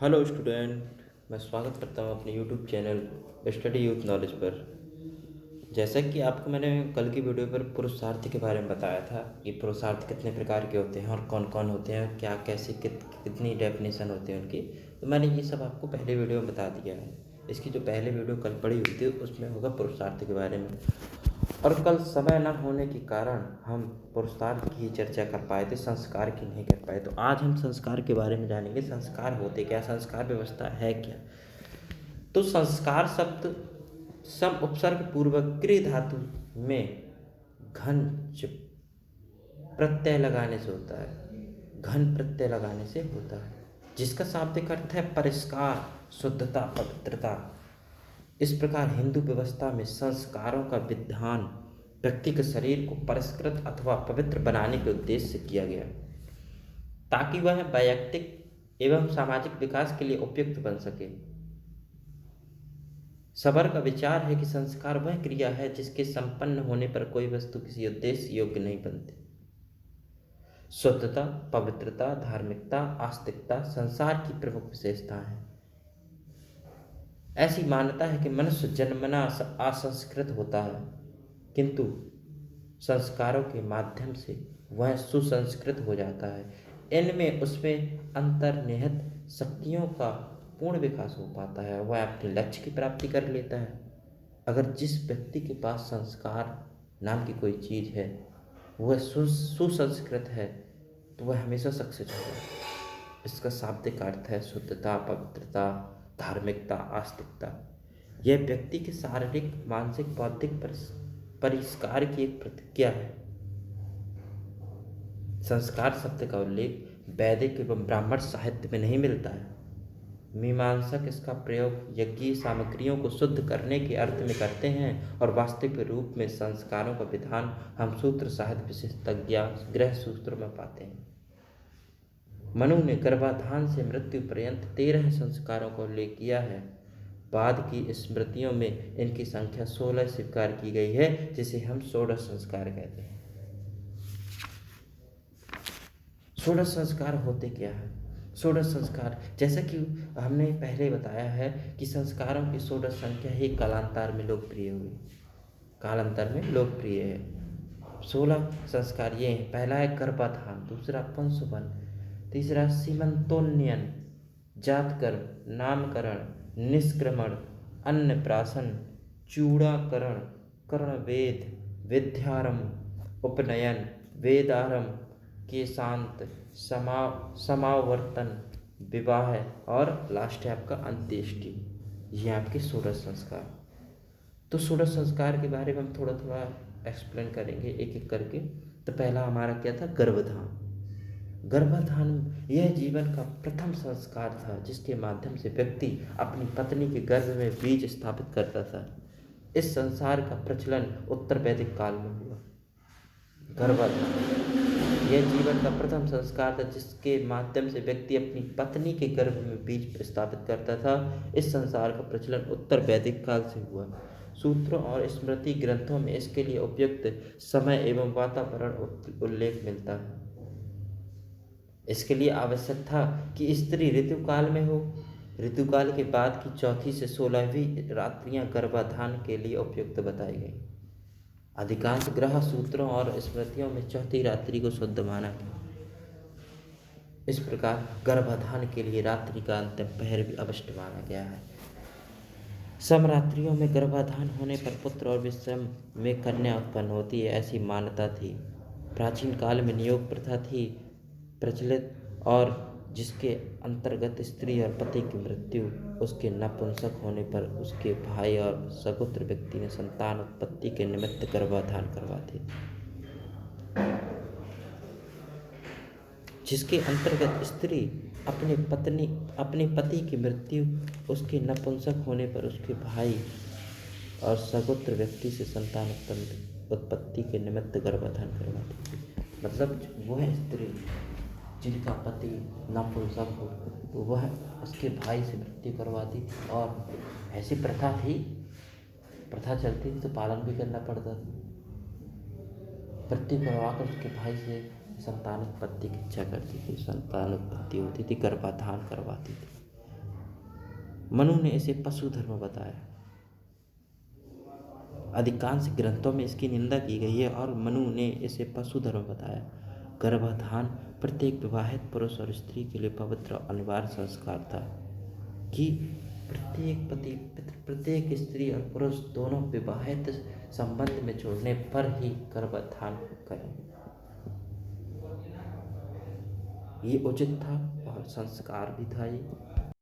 Hello student. मैं स्वागत करता हूँ अपने YouTube channel study youth knowledge पर। जैसा कि आपको मैंने कल की वीडियो पर पुरुषार्थ के बारे में बताया था कि पुरुषार्थ कितने प्रकार के होते हैं और कौन कौन होते हैं, क्या कैसे कितनी डेफिनेशन होती है उनकी। तो मैंने ये सब आपको पहले वीडियो में बता दिया है। इसकी जो पहले वीडियो कल पड़ी हुई थी उसमें होगा पुरुषार्थ के बारे में। और कल समय न होने के कारण हम पुरुषार्थ की चर्चा कर पाए थे, संस्कार की नहीं कर पाए। तो आज हम संस्कार के बारे में जानेंगे। संस्कार होते क्या, संस्कार व्यवस्था है क्या। तो संस्कार शब्द सम उपसर्ग पूर्वक क्रिय धातु में घन प्रत्यय लगाने से होता है। घन प्रत्यय लगाने से होता है, जिसका शाब्दिक अर्थ है परिष्कार, शुद्धता, पवित्रता। इस प्रकार हिंदू व्यवस्था में संस्कारों का विधान व्यक्ति के शरीर को परिष्कृत अथवा पवित्र बनाने के उद्देश्य से किया गया, ताकि वह वैयक्तिक एवं सामाजिक विकास के लिए उपयुक्त बन सके। सबर का विचार है कि संस्कार वह क्रिया है जिसके संपन्न होने पर कोई वस्तु किसी उद्देश्य योग्य नहीं बनती। शुद्धता, पवित्रता, धार्मिकता, आस्तिकता संसार की प्रमुख विशेषताएं हैं। ऐसी मान्यता है कि मनुष्य जन्मना असंस्कृत होता है, किंतु संस्कारों के माध्यम से वह सुसंस्कृत हो जाता है। इनमें उसमें अंतर्निहित शक्तियों का पूर्ण विकास हो पाता है, वह अपने लक्ष्य की प्राप्ति कर लेता है। अगर जिस व्यक्ति के पास संस्कार नाम की कोई चीज़ है, वह सुसंस्कृत है, तो वह हमेशा सक्सेस होगा। इसका शाब्दिक अर्थ है शुद्धता, पवित्रता, धार्मिकता, आस्तिकता। यह व्यक्ति के शारीरिक, मानसिक, बौद्धिक परिष्कार की एक प्रतिज्ञा है। संस्कार शब्द का उल्लेख वैदिक एवं ब्राह्मण साहित्य में नहीं मिलता है। मीमांसक इसका प्रयोग यज्ञीय सामग्रियों को शुद्ध करने के अर्थ में करते हैं, और वास्तविक रूप में संस्कारों का विधान हम सूत्र साहित्य विशेषज्ञ गृह सूत्रों में पाते हैं। मनु ने गर्भाधान से मृत्यु पर्यंत 13 संस्कारों का उल्लेख किया है। बाद की स्मृतियों में इनकी संख्या 16 स्वीकार की गई है, जिसे हम षोडश संस्कार कहते हैं। षोडश संस्कार होते क्या है? षोडश संस्कार, जैसा कि हमने पहले बताया है कि संस्कारों की षोडश संख्या ही कालांतर में लोकप्रिय हुई, कालांतर में लोकप्रिय है। 16 संस्कार ये हैं। पहला है गर्भाधान, दूसरा पुंसवन, तीसरा सीमंतोन्नयन, जातकर्म, नामकरण, निष्क्रमण, अन्नप्राशन, चूड़ाकरण, कर्णवेद, विद्यारंभ, उपनयन, वेदारंभ, केशांत, समावर्तन, विवाह, और लास्ट है आपका अंत्येष्टि। ये आपके षोडश संस्कार। तो षोडश संस्कार के बारे में हम थोड़ा थोड़ा एक्सप्लेन करेंगे एक एक करके। तो पहला हमारा क्या था? गर्भाधान। गर्भाधान यह जीवन का प्रथम संस्कार था, जिसके माध्यम से व्यक्ति अपनी पत्नी के गर्भ में बीज स्थापित करता था। इस संसार का प्रचलन उत्तर वैदिक काल में हुआ। गर्भाधान यह जीवन का प्रथम संस्कार था, जिसके माध्यम से व्यक्ति अपनी पत्नी के गर्भ में बीज स्थापित करता था। इस संसार का प्रचलन उत्तर वैदिक काल से हुआ। सूत्रों और स्मृति ग्रंथों में इसके लिए उपयुक्त समय एवं वातावरण उल्लेख मिलता है। इसके लिए आवश्यक था कि स्त्री ऋतुकाल में हो। ऋतुकाल के बाद की चौथी से 16वीं रात्रियां गर्भाधान के लिए उपयुक्त बताई गई। अधिकांश ग्रह सूत्रों और स्मृतियों में चौथी रात्रि को शुद्ध माना गया। इस प्रकार गर्भाधान के लिए रात्रि का अंतिम पहर भी अवश्य माना गया है। समरात्रियों में गर्भाधान होने पर पुत्र और विश्रम में कन्या उत्पन्न होती है, ऐसी मान्यता थी। प्राचीन काल में नियोग प्रथा थी प्रचलित, और जिसके अंतर्गत स्त्री और पति की मृत्यु, उसके नपुंसक होने पर उसके भाई और सगोत्र व्यक्ति ने संतान उत्पत्ति के निमित्त गर्भाधान करवाते, जिसके अंतर्गत स्त्री अपने पति की मृत्यु, उसके नपुंसक होने पर उसके भाई और सगोत्र व्यक्ति से संतान उत्पत्ति के निमित्त गर्भाधान करवाती थी। मतलब वह स्त्री जिनका पति नपुंसक हो, तो वह उसके भाई से मृत्यु करवाती थी, और ऐसी प्रथा थी, प्रथा चलती थी तो पालन भी करना पड़ता था। मृत्यु करवाकर उसके भाई से संतान उत्पत्ति की इच्छा करती थी, संतान उत्पत्ति होती थी, गर्भाधान करवाती थी। मनु ने इसे पशु धर्म बताया। अधिकांश ग्रंथों में इसकी निंदा की गई है और मनु ने इसे पशु धर्म बताया। गर्भाधान प्रत्येक विवाहित पुरुष और स्त्री के लिए पवित्र और अनिवार्य संस्कार था कि प्रत्येक स्त्री और पुरुष दोनों विवाहित संबंध में जुड़ने पर ही गर्भाधान करें। ये उचित था और संस्कार भी था ये।